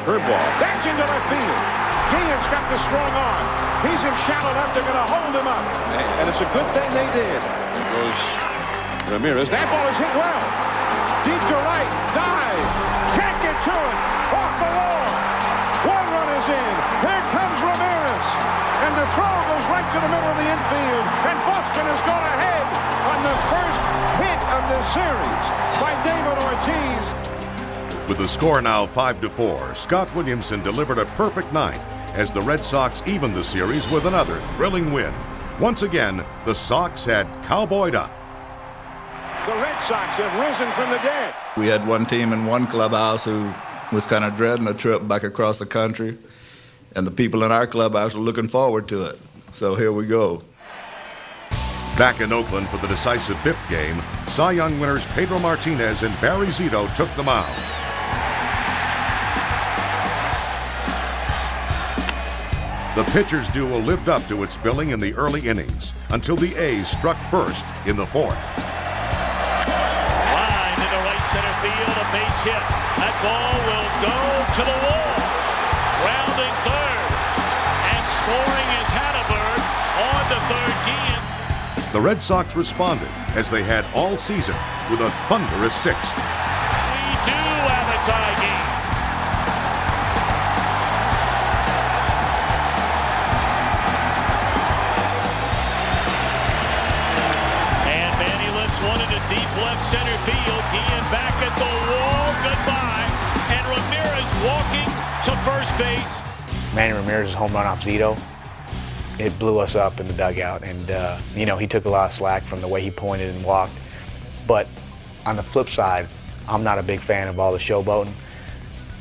Curveball. That's into left field. Guillen's got the strong arm. He's in shallow left. They're going to hold him up. And it's a good thing they did. There goes Ramirez. That ball is hit well. Deep to right. Dive. Can't get to it. Off the wall. One run is in. Here comes Ramirez. And the throw goes right to the middle of the infield. And Boston has gone ahead on the first hit of the series by David Ortiz. With the score now 5-4, Scott Williamson delivered a perfect ninth as the Red Sox evened the series with another thrilling win. Once again, the Sox had cowboyed up. The Red Sox have risen from the dead. We had one team in one clubhouse who was kind of dreading a trip back across the country, and the people in our clubhouse were looking forward to it. So here we go. Back in Oakland for the decisive fifth game, Cy Young winners Pedro Martinez and Barry Zito took the mound. The pitchers duo lived up to its billing in the early innings until the A's struck first in the fourth. Line into right center field, a base hit. That ball will go to the wall. Rounding third. And scoring is Hatterberg on to third. Guillen. The Red Sox responded as they had all season with a thunderous sixth. We do have a tie game. One into deep left center field. Guillen back at the wall. Goodbye. And Ramirez walking to first base. Manny Ramirez's home run off Zito, it blew us up in the dugout. And, he took a lot of slack from the way he pointed and walked. But on the flip side, I'm not a big fan of all the showboating.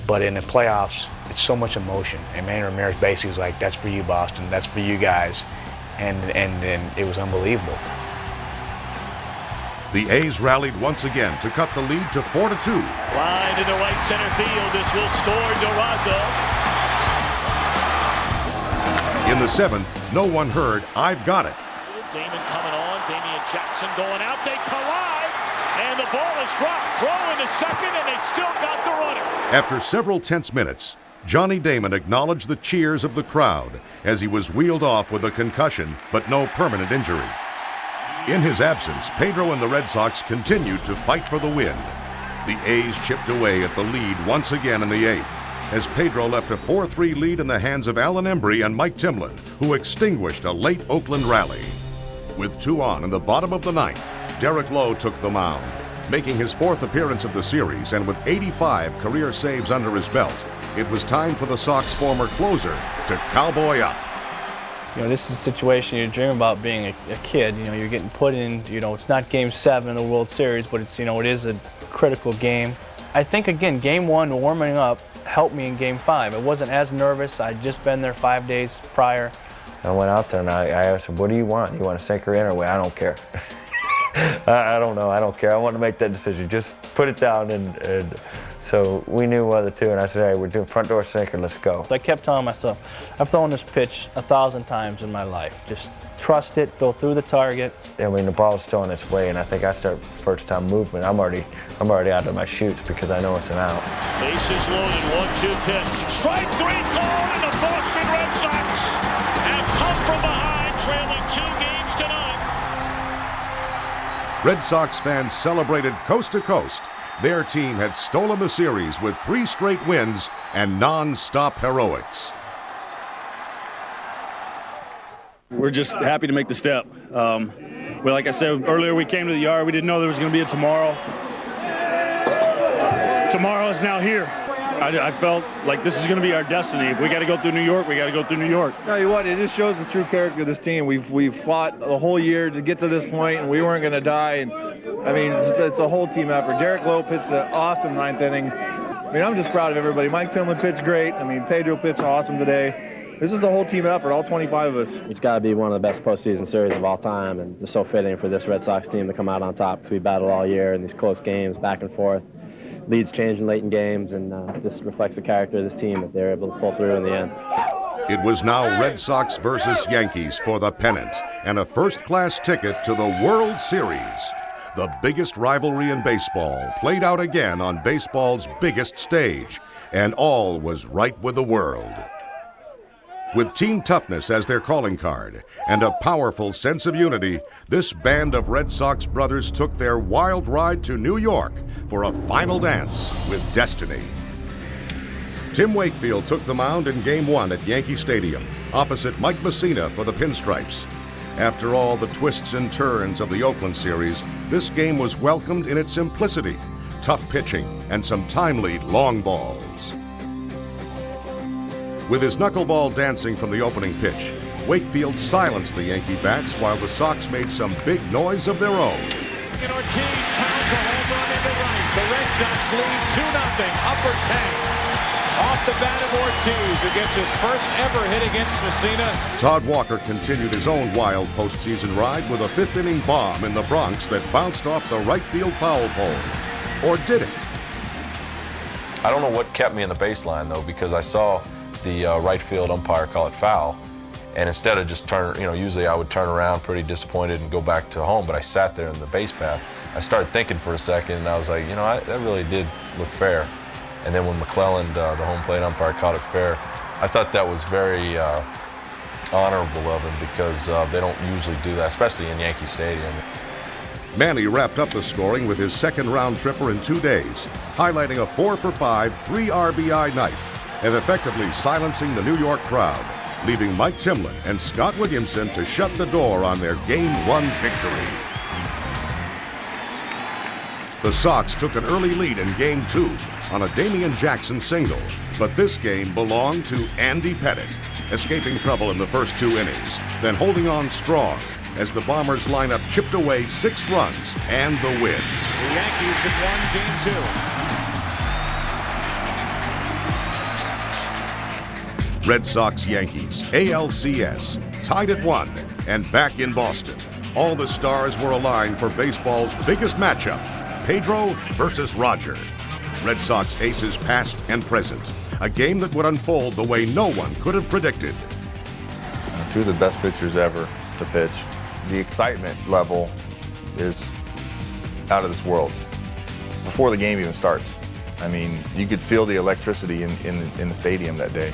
But in the playoffs, it's so much emotion. And Manny Ramirez basically was like, that's for you, Boston. That's for you guys. And it was unbelievable. The A's rallied once again to cut the lead to 4-2. Line into right center field. This will score Durazo. In the seventh, no one heard, "I've got it." Damon coming on. Damian Jackson going out. They collide. And the ball is dropped. Throw into second, and they still got the runner. After several tense minutes, Johnny Damon acknowledged the cheers of the crowd as he was wheeled off with a concussion but no permanent injury. In his absence, Pedro and the Red Sox continued to fight for the win. The A's chipped away at the lead once again in the eighth, as Pedro left a 4-3 lead in the hands of Alan Embry and Mike Timlin, who extinguished a late Oakland rally. With 2 on in the bottom of the ninth, Derek Lowe took the mound, making his 4th appearance of the series, and with 85 career saves under his belt, it was time for the Sox former closer to cowboy up. This is a situation you dream about being a kid. You're getting put in, it's not Game 7 of the World Series, but it's, it is a critical game. I think, again, Game 1 warming up helped me in Game 5. I wasn't as nervous. I'd just been there 5 days prior. I went out there and I asked him, what do you want? You want a sinker in or away? I don't care. I don't know. I don't care. I want to make that decision. Just put it down. And so we knew one of the two, and I said, hey, we're doing front door sinker. Let's go. I kept telling myself, I've thrown this pitch 1,000 times in my life. Just trust it, go through the target. I mean, the ball's still on its way, and I think I start first time movement. I'm already out of my chutes because I know it's an out. Bases loaded, 1-2 pitch. Strike 3 called, and the Boston Red Sox have come from behind, trailing 2 games to none. Red Sox fans celebrated coast to coast. Their team had stolen the series with 3 straight wins and non-stop heroics. We're just happy to make the step. Like I said earlier, we came to the yard. We didn't know there was going to be a tomorrow. Tomorrow is now here. I felt like this is going to be our destiny. If we got to go through New York, we got to go through New York. Tell you what, it just shows the true character of this team. We've fought the whole year to get to this point, and we weren't going to die. And I mean, it's a whole team effort. Derek Lowe pitched an awesome 9th inning. I mean, I'm just proud of everybody. Mike Timlin pitched great. I mean, Pedro pitched awesome today. This is the whole team effort, all 25 of us. It's got to be one of the best postseason series of all time, and it's so fitting for this Red Sox team to come out on top because we battled all year in these close games, back and forth. Leads changing late in games, and just reflects the character of this team that they're able to pull through in the end. It was now Red Sox versus Yankees for the pennant and a first-class ticket to the World Series. The biggest rivalry in baseball played out again on baseball's biggest stage and all was right with the world. With team toughness as their calling card and a powerful sense of unity, this band of Red Sox brothers took their wild ride to New York for a final dance with destiny. Tim Wakefield took the mound in Game 1 at Yankee Stadium, opposite Mike Mussina for the Pinstripes. After all the twists and turns of the Oakland series, this game was welcomed in its simplicity, tough pitching, and some timely long balls. With his knuckleball dancing from the opening pitch, Wakefield silenced the Yankee bats while the Sox made some big noise of their own. And Ortiz pounds a home run into right. The Red Sox lead 2-0, upper tank. Off the bat of Ortiz, who gets his first ever hit against Mussina. Todd Walker continued his own wild postseason ride with a fifth-inning bomb in the Bronx that bounced off the right field foul pole. Or did it? I don't know what kept me in the baseline, though, because I saw the right field umpire call it foul. And instead of just usually I would turn around pretty disappointed and go back to home, but I sat there in the base path. I started thinking for a second, and I was like, that really did look fair. And then when McClelland, the home plate umpire, caught it fair, I thought that was very honorable of him because they don't usually do that, especially in Yankee Stadium. Manny wrapped up the scoring with his second round tripper in 2 days, highlighting a 4-for-5, 3 RBI night, and effectively silencing the New York crowd, leaving Mike Timlin and Scott Williamson to shut the door on their Game 1 victory. The Sox took an early lead in Game 2 on a Damian Jackson single, but this game belonged to Andy Pettitte, escaping trouble in the first 2 innings, then holding on strong as the Bombers lineup chipped away 6 runs and the win. The Yankees have won Game 2. Red Sox-Yankees, ALCS, tied at 1 and back in Boston. All the stars were aligned for baseball's biggest matchup, Pedro versus Roger. Red Sox aces past and present, a game that would unfold the way no one could have predicted. 2 of the best pitchers ever to pitch. The excitement level is out of this world. Before the game even starts, I mean, you could feel the electricity in the stadium that day.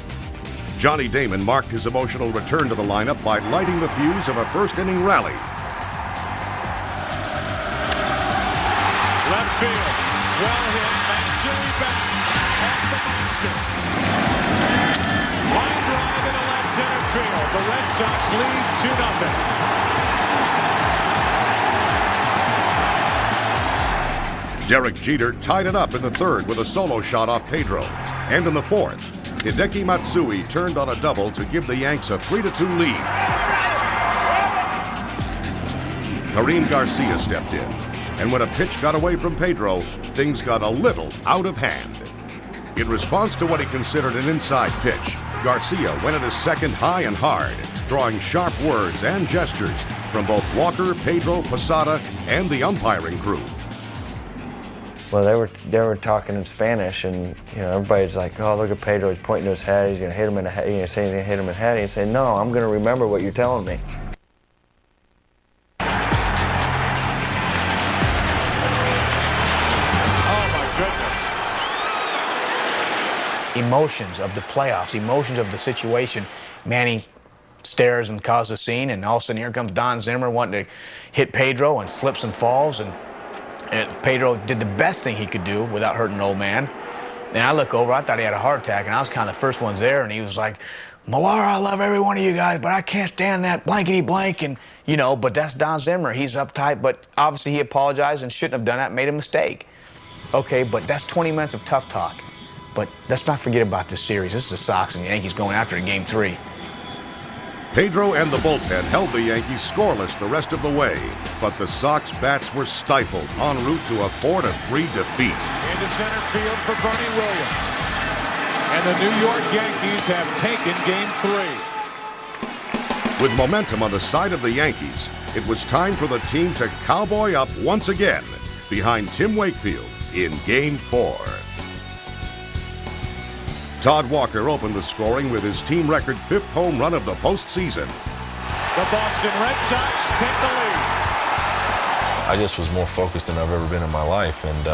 Johnny Damon marked his emotional return to the lineup by lighting the fuse of a first-inning rally. Left field, well hit, Mansui back, off the monster. Line drive into left center field. The Red Sox lead 2-0. Derek Jeter tied it up in the 3rd with a solo shot off Pedro. And in the 4th, Hideki Matsui turned on a double to give the Yanks a 3-2 lead. Karim Garcia stepped in, and when a pitch got away from Pedro, things got a little out of hand. In response to what he considered an inside pitch, Garcia went at his second high and hard, drawing sharp words and gestures from both Walker, Pedro, Posada, and the umpiring crew. Well, they were talking in Spanish, and everybody's like, "Oh, look at Pedro! He's pointing to his head. He's gonna hit him in the head. He's gonna hit him in the head." He said, "No, I'm gonna remember what you're telling me." Oh my goodness! Emotions of the playoffs, emotions of the situation. Manny stares and causes a scene, and all of a sudden here comes Don Zimmer wanting to hit Pedro and slips and falls, and Pedro did the best thing he could do without hurting an old man. And I look over, I thought he had a heart attack, and I was kind of the first ones there, and he was like, "Millar, I love every one of you guys, but I can't stand that blankety blank," and but that's Don Zimmer. He's uptight, but obviously he apologized and shouldn't have done that, made a mistake. Okay, but that's 20 minutes of tough talk. But let's not forget about this series. This is the Sox and Yankees going after in Game 3. Pedro and the bullpen held the Yankees scoreless the rest of the way, but the Sox bats were stifled en route to a 4-3 defeat. Into center field for Bernie Williams. And the New York Yankees have taken Game 3. With momentum on the side of the Yankees, it was time for the team to cowboy up once again behind Tim Wakefield in Game 4. Todd Walker opened the scoring with his team record 5th home run of the postseason. The Boston Red Sox take the lead. I just was more focused than I've ever been in my life, and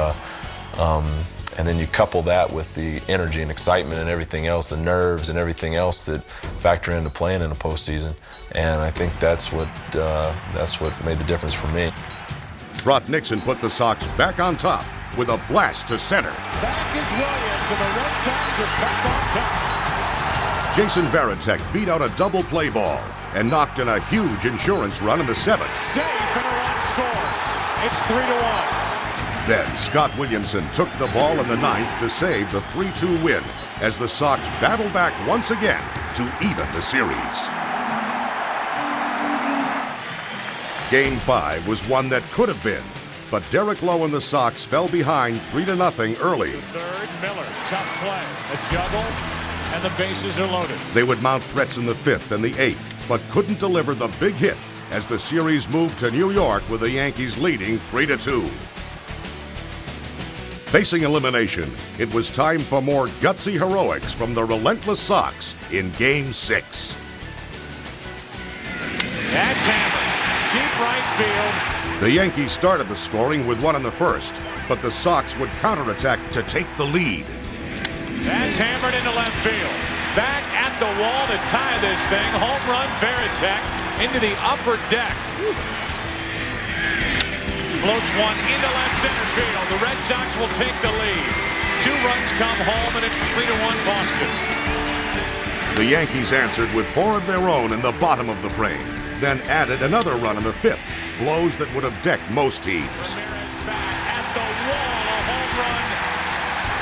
And then you couple that with the energy and excitement and everything else, the nerves and everything else that factor into playing in the postseason. And I think that's what made the difference for me. Trot Nixon put the Sox back on top with a blast to center. Back is Williams, and the Red Sox are back on top. Jason Varitek beat out a double play ball and knocked in a huge insurance run in the 7th. Safe, and a run scores. It's 3-1. Then Scott Williamson took the ball in the 9th to save the 3-2 win as the Sox battled back once again to even the series. Game 5 was one that could have been, but Derek Lowe and the Sox fell behind 3-0 early. Third, Miller, tough play, a juggle, and the bases are loaded. They would mount threats in the 5th and the 8th, but couldn't deliver the big hit as the series moved to New York with the Yankees leading 3-2. Facing elimination, it was time for more gutsy heroics from the relentless Sox in Game 6. That's hammered, deep right field. The Yankees started the scoring with one in the 1st, but the Sox would counterattack to take the lead. That's hammered into left field. Back at the wall to tie this thing. Home run, Varitek into the upper deck. Floats one into left center field. The Red Sox will take the lead. 2 runs come home, and it's 3-1 Boston. The Yankees answered with 4 of their own in the bottom of the frame, then added another run in the 5th, blows that would have decked most teams. Ramirez back at the wall, a home run.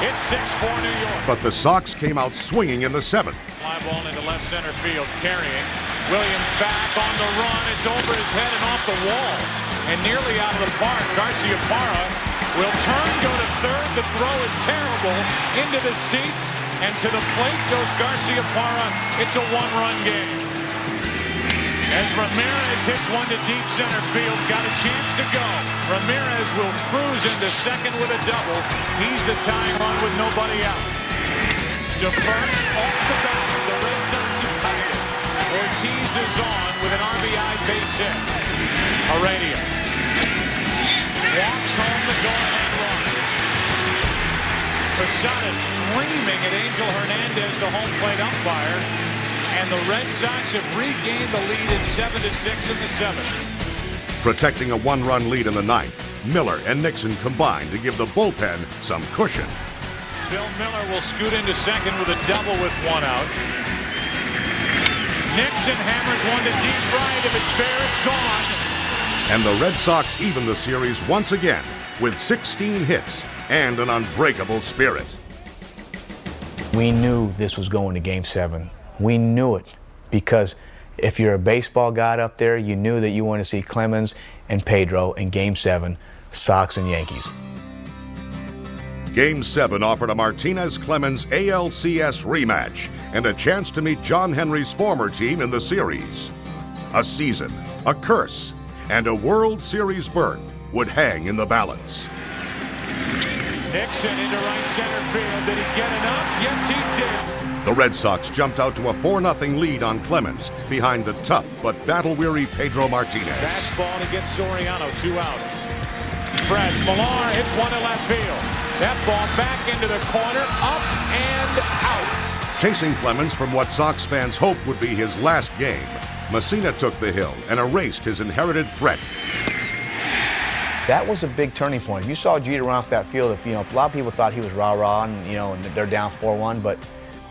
It's 6-4 New York. But the Sox came out swinging in the 7th. Fly ball into left center field, carrying. Williams back on the run. It's over his head and off the wall. And nearly out of the park. Garciaparra will turn, go to third. The throw is terrible. Into the seats. And to the plate goes Garciaparra. It's a 1-run game. As Ramirez hits one to deep center field, got a chance to go. Ramirez will cruise into second with a double. He's the tying run with nobody out. To first, off the bat, the Red Sox have tied it. Ortiz is on with an RBI base hit. Heredia walks home the go-ahead run. Posada screaming at Angel Hernandez, the home plate umpire. And the Red Sox have regained the lead at 7-6 in the 7th. Protecting a 1-run lead in the 9th, Miller and Nixon combined to give the bullpen some cushion. Bill Miller will scoot into second with a double with 1 out. Nixon hammers one to deep right. If it's fair, it's gone. And the Red Sox even the series once again with 16 hits and an unbreakable spirit. We knew this was going to Game 7. We knew it because if you're a baseball guy up there, you knew that you wanted to see Clemens and Pedro in Game 7, Sox and Yankees. Game 7 offered a Martinez-Clemens ALCS rematch and a chance to meet John Henry's former team in the series. A season, a curse, and a World Series berth would hang in the balance. Nixon into right center field. Did he get enough? Yes, he did. The Red Sox jumped out to a 4-0 lead on Clemens behind the tough but battle-weary Pedro Martinez. Fastball to get Soriano, 2 out. Press, Millar hits one to left field. That ball back into the corner, up and out. Chasing Clemens from what Sox fans hoped would be his last game, Messina took the hill and erased his inherited threat. That was a big turning point. If you saw Jeter run off that field, a lot of people thought he was rah-rah and they're down 4-1, but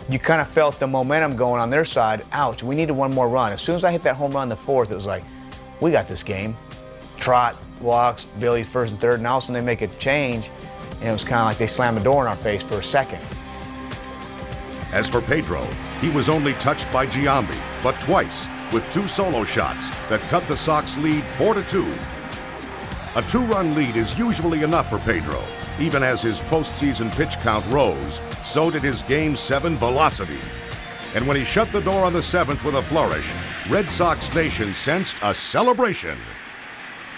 you kind of felt the momentum going on their side. Ouch, we needed one more run. As soon as I hit that home run in the 4th, it was like, we got this game. Trot, walks, Billy's first and third, and all of a sudden they make a change, and it was kind of like they slammed the door in our face for a second. As for Pedro, he was only touched by Giambi, but twice, with 2 solo shots that cut the Sox lead 4-2. A 2-run lead is usually enough for Pedro. Even as his postseason pitch count rose, so did his Game 7 velocity. And when he shut the door on the 7th with a flourish, Red Sox Nation sensed a celebration.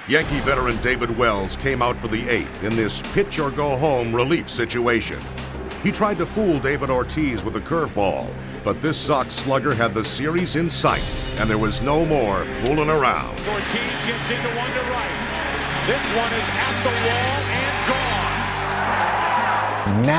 Yankee veteran David Wells came out for the 8th in this pitch-or-go-home relief situation. He tried to fool David Ortiz with a curveball, but this Sox slugger had the series in sight, and there was no more fooling around. Ortiz gets into one to right. This one is at the wall and gone. Now